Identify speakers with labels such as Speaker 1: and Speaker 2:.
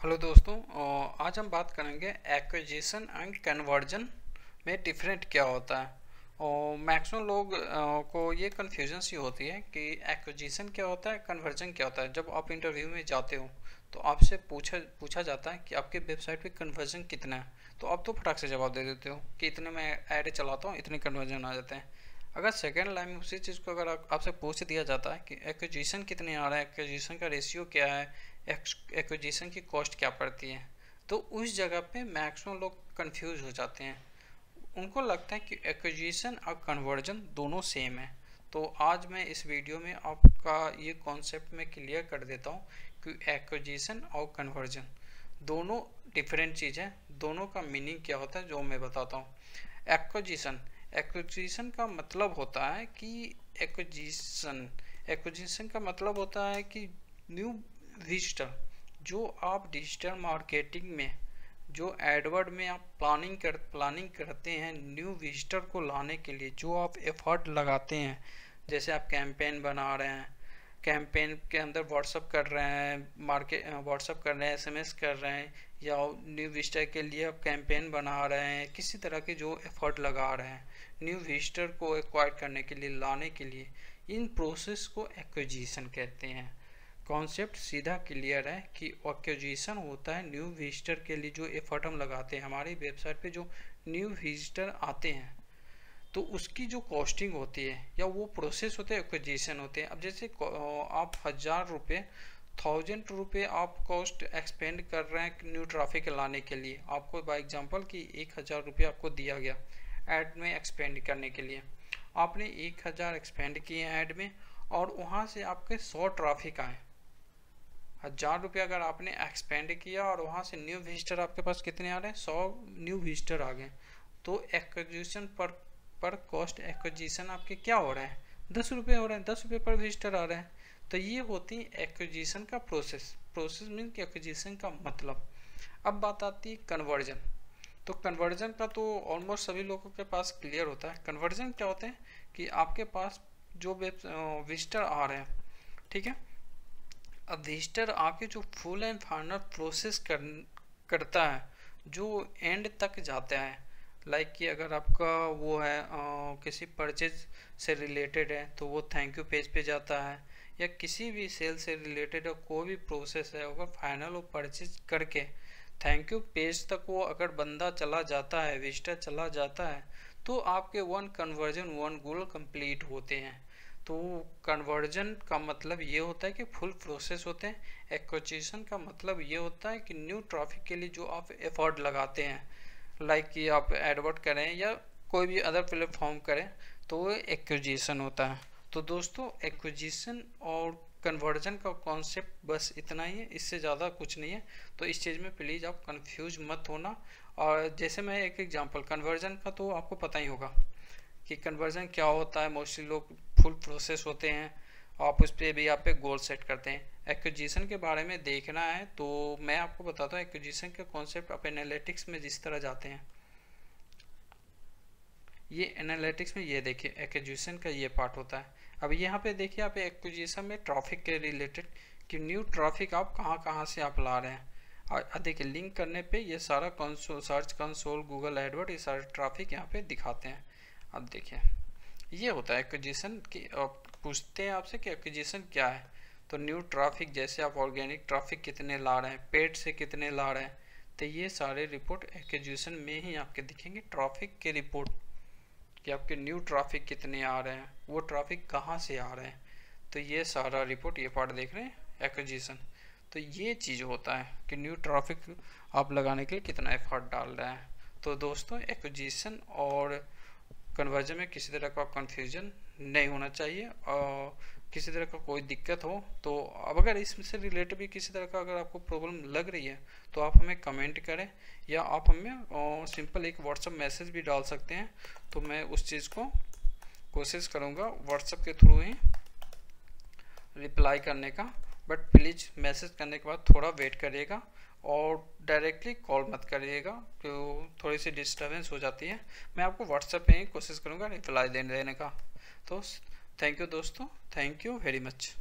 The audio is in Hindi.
Speaker 1: हेलो दोस्तों, आज हम बात करेंगे एक्विजिशन एंड कन्वर्जन में डिफरेंट क्या होता है। और मैक्सिमम लोग को ये कन्फ्यूजन सी होती है कि एक्विजिशन क्या होता है, कन्वर्जन क्या होता है। जब आप इंटरव्यू में जाते हो तो आपसे पूछा जाता है कि आपके वेबसाइट पे कन्वर्जन कितना है, तो आप तो फटाक से जवाब दे देते हो कि इतने में ऐड चलाता हूँ, इतने कन्वर्जन आ जाते हैं। अगर सेकेंड लाइन में उसी चीज़ को अगर आपसे पूछ दिया जाता है कि एक्विजिशन कितने आ रहा है, एक्विजिशन का रेशियो क्या है, एक्विजिशन की कॉस्ट क्या पड़ती है, तो उस जगह पे मैक्सिमम लोग कंफ्यूज हो जाते हैं। उनको लगता है कि एक्विजिशन और कन्वर्जन दोनों सेम है। तो आज मैं इस वीडियो में आपका ये कॉन्सेप्ट में क्लियर कर देता हूँ कि एक्विजिशन और कन्वर्जन दोनों डिफरेंट चीज़ है, दोनों का मीनिंग क्या होता है जो मैं बताता हूँ। एक्विजिशन एक्विजिशन का मतलब होता है कि एक्विजिशन एक्विजिशन का मतलब होता है कि न्यू विजिटर, जो आप डिजिटल मार्केटिंग में, जो एडवर्ड में आप प्लानिंग करते हैं न्यू विजिटर को लाने के लिए, जो आप एफर्ट लगाते हैं। जैसे आप कैंपेन बना रहे हैं, कैंपेन के अंदर व्हाट्सअप कर रहे हैं, व्हाट्सअप कर रहे हैं, एसएमएस कर रहे हैं, या न्यू विजिटर के लिए आप कैंपेन बना रहे हैं, किसी तरह के जो एफर्ट लगा रहे हैं न्यू विजिटर को एक्वायर करने के लिए, लाने के लिए, इन प्रोसेस को एक्विजिशन कहते हैं। कॉन्सेप्ट सीधा क्लियर है कि एक्विजिशन होता है न्यू विजिटर के लिए जो एफर्ट हम लगाते हैं। हमारी वेबसाइट पे जो न्यू विजिटर आते हैं तो उसकी जो कॉस्टिंग होती है या वो प्रोसेस होते हैं, एक्विजिशन होते हैं। अब जैसे आप 1000 रुपये, 1000 रुपये आप कॉस्ट एक्सपेंड कर रहे हैं न्यू ट्रैफिक लाने के लिए। आपको बाय एग्जांपल कि 1000 रुपये आपको दिया गया ऐड में एक्सपेंड करने के लिए। आपने 1000 एक्सपेंड किए ऐड में और वहाँ से आपके 100 ट्रैफिक आए। 1000 रुपये अगर आपने एक्सपेंड किया और वहाँ से न्यू विजिटर आपके पास कितने आ रहे हैं, 100 न्यू विजिटर आ गए। तो एक्विजिशन पर कॉस्ट एक्विजिशन आपके क्या हो रहा है, 10 रुपये हो रहे हैं, 10 रुपये पर विजिटर आ रहे हैं। तो ये होती है एक्विजिशन का प्रोसेस मीन कि एक्विजिशन का मतलब। अब बात आती है कन्वर्जन। तो कन्वर्जन का तो ऑलमोस्ट सभी लोगों के पास क्लियर होता है। कन्वर्जन क्या होते हैं कि आपके पास जो विजिटर आ रहे हैं, ठीक है, अब विजिटर आके जो फुल एंड फाइनल प्रोसेस करता है, जो एंड तक जाता है, लाइक कि अगर आपका वो है किसी परचेज से रिलेटेड है तो वो थैंक यू पेज पे जाता है, या किसी भी सेल से रिलेटेड है कोई भी प्रोसेस है, अगर फाइनल वो परचेज करके थैंक यू पेज तक वो अगर बंदा चला जाता है, विजिटर चला जाता है, तो आपके 1 कन्वर्जन 1 गोल कंप्लीट होते हैं। तो कन्वर्जन का मतलब ये होता है कि फुल प्रोसेस होते हैं। एक्विजिशन का मतलब ये होता है कि न्यू ट्रैफिक के लिए जो आप एफर्ट लगाते हैं, लाइक कि आप एडवर्ट करें या कोई भी अदर प्लेटफॉर्म करें, तो वो एक्विजिशन होता है। तो दोस्तों, एक्विजिशन और कन्वर्जन का कॉन्सेप्ट बस इतना ही है, इससे ज़्यादा कुछ नहीं है। तो इस चीज़ में प्लीज़ आप कंफ्यूज मत होना। और जैसे मैं एक एग्जांपल कन्वर्जन का तो आपको पता ही होगा कि कन्वर्जन क्या होता है। मोस्टली लोग फुल प्रोसेस होते हैं, आप उस पर भी आप पे गोल सेट करते हैं। एक्विजिशन के बारे में देखना है तो मैं आपको बताता हूँ एक्विजिशन के कॉन्सेप्ट। आप एनालिटिक्स में जिस तरह जाते हैं, ये एनालिटिक्स में ये देखिए एक्विजिशन का ये पार्ट होता है। अब यहाँ पे देखिए आप एक्विजिशन में ट्रैफिक के रिलेटेड कि न्यू ट्रैफिक आप कहाँ कहाँ से आप ला रहे हैं। और देखिए लिंक करने पे ये सारा console, search console, Google Edward, ये सारे ट्रैफिक यहाँ पे दिखाते हैं। अब देखिए ये होता है एक्विजिशन की। पूछते हैं आपसे कि एक्विजिशन क्या है, तो न्यू ट्रैफिक, जैसे आप ऑर्गेनिक ट्रैफिक कितने ला रहे हैं, पेड से कितने ला रहे हैं, तो ये सारे रिपोर्ट एक्विजिशन में ही आपके दिखेंगे। ट्रैफिक के रिपोर्ट कि आपके न्यू ट्रैफिक कितने आ रहे हैं, वो ट्रैफिक कहाँ से आ रहे हैं, तो ये सारा रिपोर्ट, ये पार्ट देख रहे हैं एक्विजिशन। तो ये चीज़ होता है कि न्यू ट्रैफिक आप लगाने के लिए कितना एफर्ट डाल रहे हैं। तो दोस्तों, एक्विजिशन और कन्वर्जन में किसी तरह का कंफ्यूजन नहीं होना चाहिए। और किसी तरह का कोई दिक्कत हो तो, अब अगर इससे रिलेटेड भी किसी तरह का अगर आपको प्रॉब्लम लग रही है तो आप हमें कमेंट करें, या आप हमें सिंपल एक व्हाट्सअप मैसेज भी डाल सकते हैं। तो मैं उस चीज़ को कोशिश करूँगा व्हाट्सअप के थ्रू ही रिप्लाई करने का। बट प्लीज़ मैसेज करने के बाद थोड़ा वेट करिएगा और डायरेक्टली कॉल मत करिएगा, तो थोड़ी सी डिस्टर्बेंस हो जाती है। मैं आपको व्हाट्सएप पे ही कोशिश करूँगा रिप्लाई देने का। तो थैंक यू दोस्तों, थैंक यू वेरी मच।